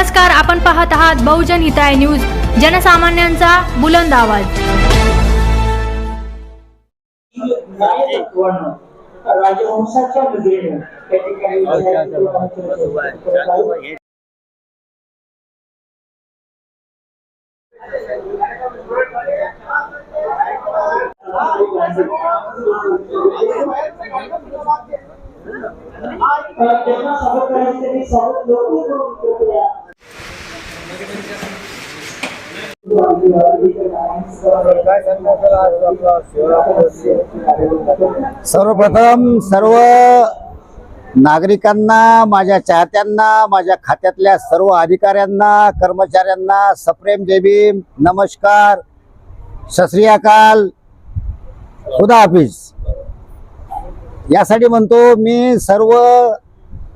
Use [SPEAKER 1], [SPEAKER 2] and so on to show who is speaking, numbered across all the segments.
[SPEAKER 1] नमस्कार, आपण पाहत आहात बहुजन हिताय न्यूज, जनसामान्यांचा बुलंद आवाज।
[SPEAKER 2] राजवंशाच्या नजरेने त्या ठिकाणी
[SPEAKER 3] सर्वप्रथम सर्व नागरिकांना, माझ्या चाहत्यांना, माझ्या खात्यातल्या सर्व अधिकाऱ्यांना, कर्मचाऱ्यांना सप्रेम जय भीम, नमस्कार, सत श्री अकाल, खुदा हाफिज। यासाठी म्हणतो मी सर्व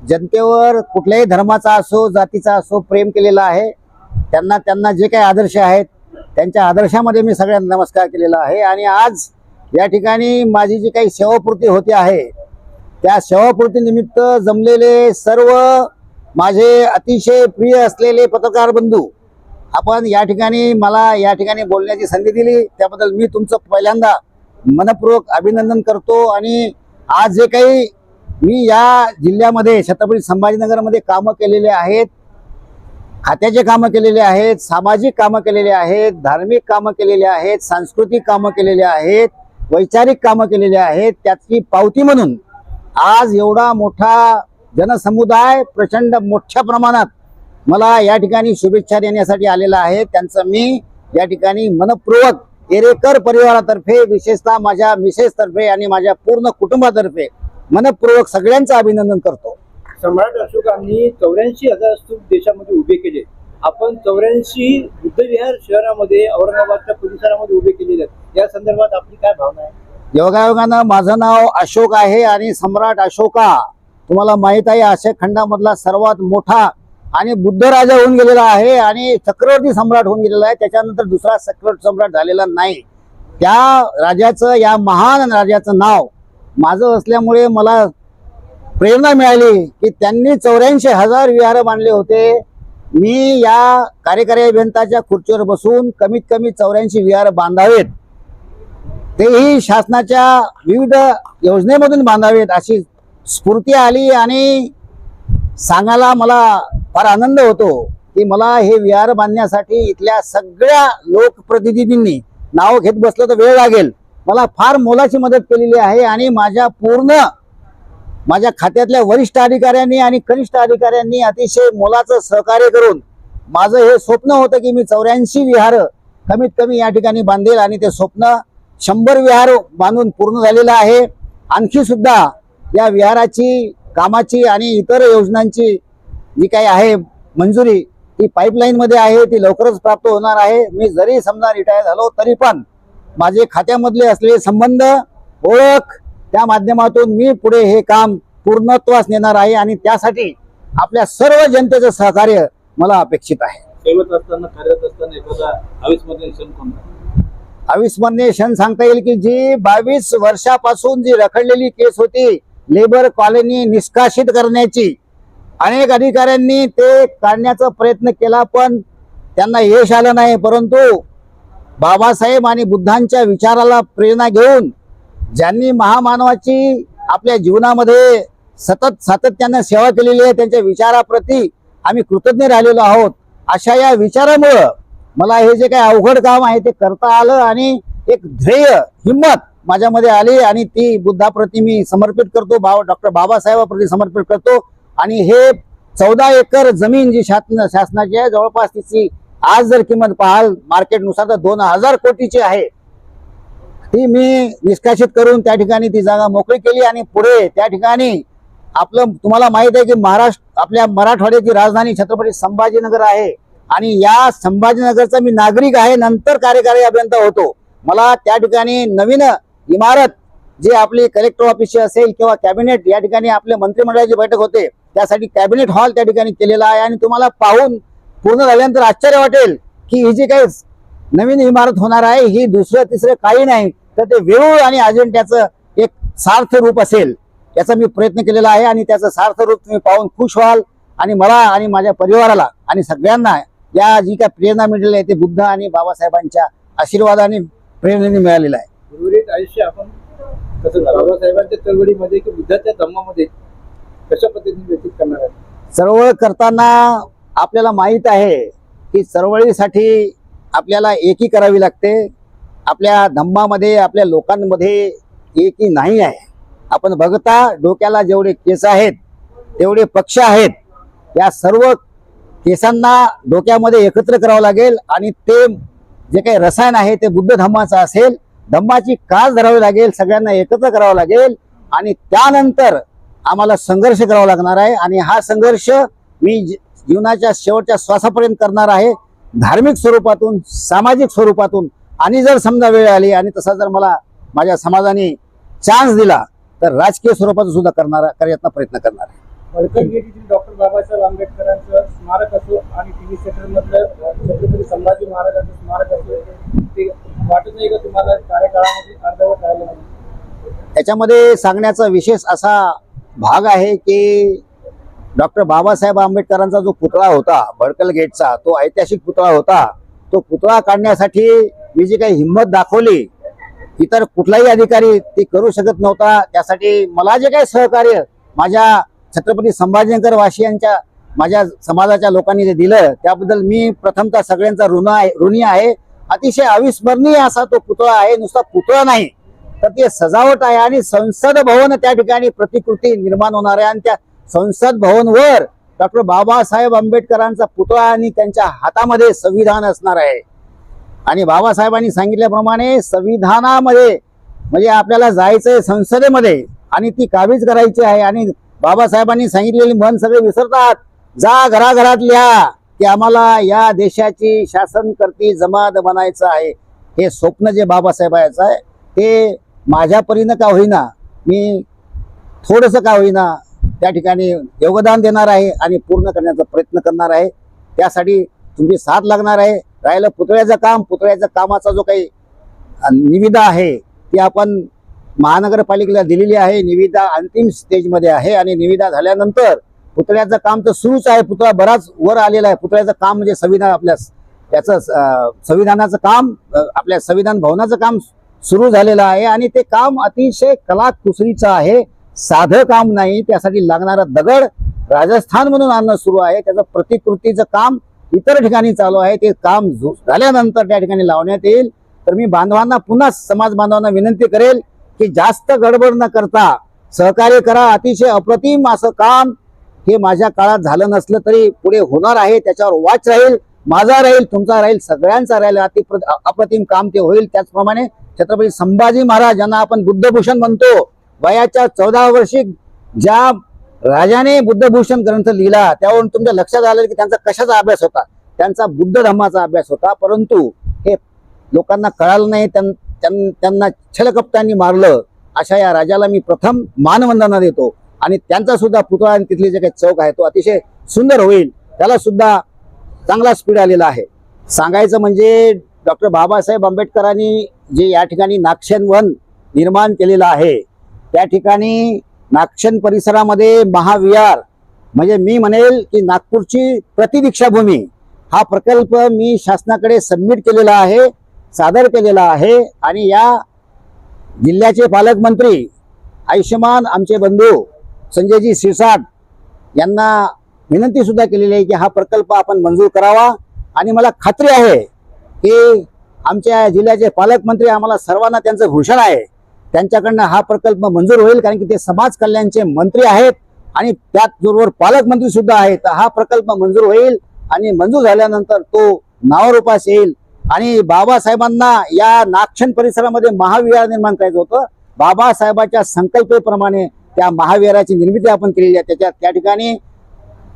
[SPEAKER 3] जनतेवर कुठल्याही धर्माचा असो, जातीचा असो प्रेम केलेला आहे। त्यांना जे काही आदर्श आहेत त्यांच्या आदर्शामध्ये मी सगळ्यांना नमस्कार केलेला आहे। आणि आज या ठिकाणी माझी जी काही सेवापूर्ती होते आहे त्या सेवापूर्ती निमित्त जमलेले सर्व माझे अतिशय प्रिय असलेले पत्रकार बंधू, आपण या ठिकाणी मला या ठिकाणी बोलण्याची संधी दिली त्याबद्दल मी तुमचं पहिल्यांदा मनपूर्वक अभिनंदन करतो। आणि आज जे काही मी या जिल्ह्यामध्ये छत्रपती संभाजीनगरमध्ये कामं केलेले आहेत, खात्याचे कामं केलेले आहेत, सामाजिक कामं केलेले आहेत, धार्मिक कामं केलेले आहेत, सांस्कृतिक कामं केलेले आहेत, वैचारिक कामं केलेले आहेत, त्याची पावती म्हणून आज एवढा मोठा जनसमुदाय प्रचंड मोठ्या प्रमाणात मला या ठिकाणी शुभेच्छा देण्यासाठी आलेला आहे। त्यांचं मी या ठिकाणी मनपूर्वक एरेकर परिवारातर्फे, विशेषतः माझ्या मिसेसतर्फे आणि माझ्या पूर्ण कुटुंबातर्फे मनपूर्वक सगळ्यांचं अभिनंदन करतो।
[SPEAKER 4] सम्राट अशोकांनी 84,000 स्तूप देशामध्ये उभे केले। आपण 84 बुद्धविहार शहरामध्ये, औरंगाबादच्या परिसरामध्ये उभे केलेले आहेत। या संदर्भात आपली काय भावना आहे?
[SPEAKER 3] योगायोगानं माझं नाव अशोक आहे आणि सम्राट अशोका तुम्हाला माहित आहे अशोक खंडामधला सर्वात मोठा आणि बुद्ध राजा होऊन गेलेला आहे आणि चक्रवर्ती सम्राट होऊन गेलेला आहे। त्याच्यानंतर दुसरा चक्रवर्ती सम्राट झालेला नाही। त्या राजाचं, या महान राजाचं नाव माझं असल्यामुळे मला प्रेरणा मिळाली की त्यांनी 84,000 विहार बांधले होते। मी या कार्यकारी अभियंताच्या खुर्चीवर बसून कमीत कमी 84 विहार बांधावेत, तेही शासनाच्या विविध योजनेमधून बांधावेत अशी स्फूर्ती आली। आणि सांगायला मला फार आनंद होतो की मला हे विहार बांधण्यासाठी इथल्या सगळ्या लोकप्रतिनिधींनी नाव घेत बसलं तर वेळ लागेल, मला फार मोलाची मदत केलेली आहे। आणि माझ्या खात्यातल्या वरिष्ठ अधिकाऱ्यांनी आणि कनिष्ठ अधिकाऱ्यांनी अतिशय मोलाचं सहकार्य करून माझं हे स्वप्न होतं की मी 84 विहार कमीत कमी या ठिकाणी बांधेल आणि ते स्वप्न 100 विहार बांधून पूर्ण झालेलं आहे। आणखी सुद्धा या विहाराची कामाची आणि इतर योजनांची जी काही आहे मंजुरी ती पाईपलाईन मध्ये आहे, ती लवकरच प्राप्त होणार आहे। मी जरी समजा रिटायर झालो तरी पण माझे खात्यामधले असलेले संबंध, ओळख, त्या माध्यमातून मी पुढे हे काम पूर्णत्वास नेणार आहे आणि त्यासाठी आपल्या सर्व जनतेचं सहकार्य मला अपेक्षित आहे।
[SPEAKER 4] सेवेत असताना, कार्यरत असताना एखादा अविस्मरणीय क्षण कोणता?
[SPEAKER 3] अविस्मरणीय क्षण सांगता येईल की जी 22 वर्षापासून जी रखडलेली केस होती लेबर कॉलनी निष्कासित करण्याची, अनेक अधिकाऱ्यांनी ते काढण्याचा प्रयत्न केला पण त्यांना यश आलं नाही। परंतु बाबासाहेब आणि बुद्धांच्या विचाराला प्रेरणा घेऊन ज्यांनी महामानवाची आपल्या जीवनामध्ये सतत सातत्याने सेवा केलेली आहे त्यांच्या विचाराप्रती आम्ही कृतज्ञ राहिलेलो आहोत। अशा या विचारामुळं मला हे जे काही अवघड काम आहे ते करता आलं आणि एक ध्येय, हिंमत माझ्यामध्ये आली आणि ती बुद्धाप्रती मी समर्पित करतो, डॉक्टर बाबासाहेबांप्रती समर्पित करतो। आणि हे 14 एकर जमीन जी शासनाची आहे, जवळपास तिची आज जर किंमत पाहाल मार्केटनुसार तर 2000 कोटीची आहे, ती मी निष्कासित करून त्या ठिकाणी ती जागा मोकळी केली। आणि पुढे त्या ठिकाणी आपलं तुम्हाला माहित आहे की आपल्या मराठवाड्याची राजधानी छत्रपती संभाजीनगर आहे आणि या संभाजीनगरचा मी नागरिक आहे, नंतर कार्यकारी अभियंता होतो। मला त्या ठिकाणी नवीन इमारत जी आपली कलेक्टर ऑफिस असेल किंवा कॅबिनेट, या ठिकाणी आपले मंत्रिमंडळाची बैठक होते त्यासाठी कॅबिनेट हॉल त्या ठिकाणी केलेला आहे। आणि तुम्हाला पाहून पूर्ण झाल्यानंतर आश्चर्य वाटेल की ही जी काही नवीन इमारत होणार आहे ही दुसरं तिसरं काही नाही तर ते वेरूळ आणि अजिंठ्याचं एक सार्थ रूप असेल याचा मी प्रयत्न केलेला आहे आणि त्याचं सार्थ रूप तुम्ही पाहून खुश व्हाल। आणि मला आणि माझ्या परिवाराला आणि सगळ्यांना या जी काय प्रेरणा मिळालेली आहे ते बुद्ध आणि बाबासाहेबांच्या आशीर्वादाने प्रेरणेने मिळालेलं आहे.
[SPEAKER 4] उर्वरित आयुष्य आपण कसं बाबासाहेबांच्या चळवळीमध्ये की बुद्धाच्या धम्मामध्ये कशा पद्धतीने व्यतीत करणार आहे?
[SPEAKER 3] चळवळ करताना आपल्याला माहीत आहे की चळवळीसाठी आपल्याला एकी करावी लागते. आपल्या धम्मामध्ये आपल्या लोकांमध्ये एकी नाही आहे. आपण बघता डोक्याला जेवढे केस आहेत तेवढे पक्ष आहेत. या सर्व केसांना डोक्यामध्ये एकत्र करावं लागेल आणि ते जे काही रसायन आहे ते बुद्ध धम्माचं असेल. धम्माची कास धरावी लागेल, सगळ्यांना एकत्र करावं लागेल आणि त्यानंतर आम्हाला संघर्ष करावा लागणार आहे. आणि हा संघर्ष मी जीवनाच्या शेवटच्या श्वासापर्यंत करणार आहे, धार्मिक स्वरूपातून, सामाजिक स्वरूपातून. आणि जर समजा वेळ आली आणि तसा जर मला माझ्या समाजाने चान्स दिला तर राजकीय स्वरूपात सुद्धा करण्याचा प्रयत्न करणार आहे.
[SPEAKER 4] बडकल गेट येथील डॉक्टर बाबासाहेब आंबेडकरांचं स्मारक असो आणि टीव्ही सेंटरमधलं छत्रपती संभाजी महाराजांचं स्मारक असो, ते वाटत नाही का तुम्हाला कार्यकाळामध्ये अर्धवट राहिलं नाही?
[SPEAKER 3] याच्यामध्ये सांगण्याचा विशेष असा भाग आहे की डॉक्टर बाबासाहेब आंबेडकरांचा जो पुतळा होता बडकल गेटचा, तो ऐतिहासिक पुतळा होता. तो पुतळा काढण्यासाठी मी जी काही हिंमत दाखवली इतर कुठलाही अधिकारी ती करू शकत नव्हता. त्यासाठी मला जे काही सहकार्य माझ्या छत्रपती संभाजीनगर वासियांच्या माझ्या समाजाच्या लोकांनी जे दिलं त्याबद्दल मी प्रथमतः सगळ्यांचा ऋणी आहे. अतिशय अविस्मरणीय असा तो पुतळा आहे. नुसता पुतळा नाही तर ते सजावट आहे आणि संसद भवन त्या ठिकाणी प्रतिकृती निर्माण होणार आहे. आणि त्या संसद भवनवर डॉक्टर बाबासाहेब आंबेडकरांचा पुतळा आणि त्यांच्या हातामध्ये संविधान असणार आहे. आणि बाबासाहेबांनी सांगितल्याप्रमाणे संविधानामध्ये म्हणजे आपल्याला जायचंय संसदेमध्ये आणि ती काबीज करायची आहे. आणि बाबासाहेबांनी सांगितलेली मन सगळे विसरतात. जा घराघरात लिहा की आम्हाला या देशाची शासनकर्ती जमात बनायचं आहे. हे स्वप्न जे बाबासाहेबांचं आहे ते माझ्या परीनं का होईना, मी थोडंसं का होईना त्या ठिकाणी योगदान देणार आहे आणि पूर्ण करण्याचा प्रयत्न करणार आहे. त्यासाठी तुमची साथ लागणार आहे. राहिलं पुतळ्याचं काम, पुतळ्याच्या कामाचा जो काही निविदा आहे ती आपण महानगरपालिकेला दिलेली आहे. निविदा अंतिम स्टेजमध्ये आहे आणि निविदा झाल्यानंतर पुतळ्याचं काम तर सुरूच आहे. पुतळा बराच वर आलेला आहे. पुतळ्याचं काम म्हणजे संविधान आपल्या त्याचं संविधानाचं काम, आपल्या संविधान भवनाचं काम सुरू झालेलं आहे. आणि ते काम अतिशय कलाकुसरीचं आहे, साधं काम नाही. त्यासाठी लागणारा दगड राजस्थान म्हणून आणणं सुरू आहे. त्याचं प्रतिकृतीचं काम इतर ठिकाणी चालू आहे. ते काम झाल्यानंतर त्या ठिकाणी लावण्यात येईल. तर मी बांधवांना पुन्हा समाज बांधवांना विनंती करेल की जास्त गडबड न करता सहकार्य करा. अतिशय अप्रतिम असं काम हे माझ्या काळात झालं नसलं तरी पुढे होणार आहे. त्याच्यावर वाच राहील, माझा राहील, तुमचा राहील, सगळ्यांचा राहील. अप्रतिम काम ते होईल. त्याचप्रमाणे छत्रपती संभाजी महाराज यांना आपण बुद्धभूषण म्हणतो. वयाच्या 14 वर्षी ज्या राजाने बुद्धभूषण ग्रंथ लिहिला त्यावरून तुमच्या लक्षात आलं की त्यांचा कशाचा अभ्यास होता, त्यांचा बुद्ध धर्माचा अभ्यास होता. परंतु हे लोकांना कळालं नाही. त्यांना छलकपटांनी मारलं. अशा या राजाला मी प्रथम मानवंदना देतो. आणि त्यांचा सुद्धा पुतळा आणि तिथले जे काही चौक आहे तो अतिशय सुंदर होईल. त्याला सुद्धा चांगला स्पीड आलेला आहे. सांगायचं म्हणजे डॉक्टर बाबासाहेब आंबेडकरांनी जे या ठिकाणी नागशेन वन निर्माण केलेलं आहे त्या ठिकाणी नागशेन परिसरामध्ये महाविहार म्हणजे मी म्हणेल की नागपूरची प्रतिदीक्षाभूमी हा प्रकल्प मी शासनाकडे सबमिट केलेला आहे, सादर केलेला आहे. आणि या जिल्ह्याचे पालकमंत्री आयुष्यमान आमचे बंधू संजयजी शिरसाट यांना विनंती सुद्धा केलेली आहे की हा प्रकल्प आपण मंजूर करावा. आणि मला खात्री आहे की आमच्या जिल्ह्याचे पालकमंत्री आम्हाला सर्वांना त्यांचं भूषण आहे, त्यांच्याकडनं हा प्रकल्प मंजूर होईल. कारण की ते समाज कल्याणचे मंत्री आहेत आणि त्याचबरोबर पालकमंत्री सुद्धा आहेत. हा प्रकल्प मंजूर होईल आणि मंजूर झाल्यानंतर तो नावारूपास येईल. आणि बाबासाहेबांना या नागशेन परिसरामध्ये महाविहार निर्माण करायचं होतं. बाबासाहेबांच्या संकल्पेप्रमाणे त्या महाविहाराची निर्मिती आपण केलेली आहे. त्या ठिकाणी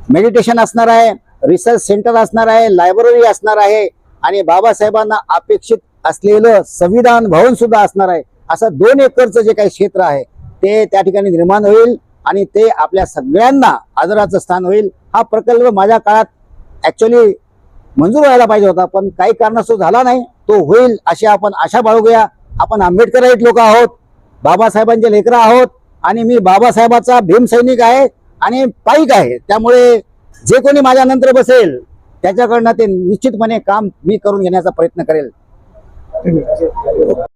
[SPEAKER 3] मेडिटेशन असणार आहे, रिसर्च सेंटर असणार आहे, लायब्ररी असणार आहे आणि बाबासाहेबांना अपेक्षित असलेलं संविधान भवन सुद्धा असणार आहे. असं 2 एकरचं जे काही क्षेत्र आहे ते त्या ठिकाणी निर्माण होईल आणि ते आपल्या सगळ्यांना आदराचं स्थान होईल. हा प्रकल्प माझ्या काळात ऍक्च्युअली मंजूर व्हायला पाहिजे होता, पण काही कारणास्तव झाला नाही. तो होईल अशी आपण आशा बाळगूया. आपण आंबेडकराईट लोक आहोत, बाबासाहेबांचे लेकरं आहोत आणि मी बाबासाहेबाचा भीमसैनिक आहे आणि पाईक आहे. त्यामुळे जे कोणी माझ्या नंतर बसेल त्याच्याकडनं ते निश्चितपणे काम मी करून घेण्याचा प्रयत्न करेल.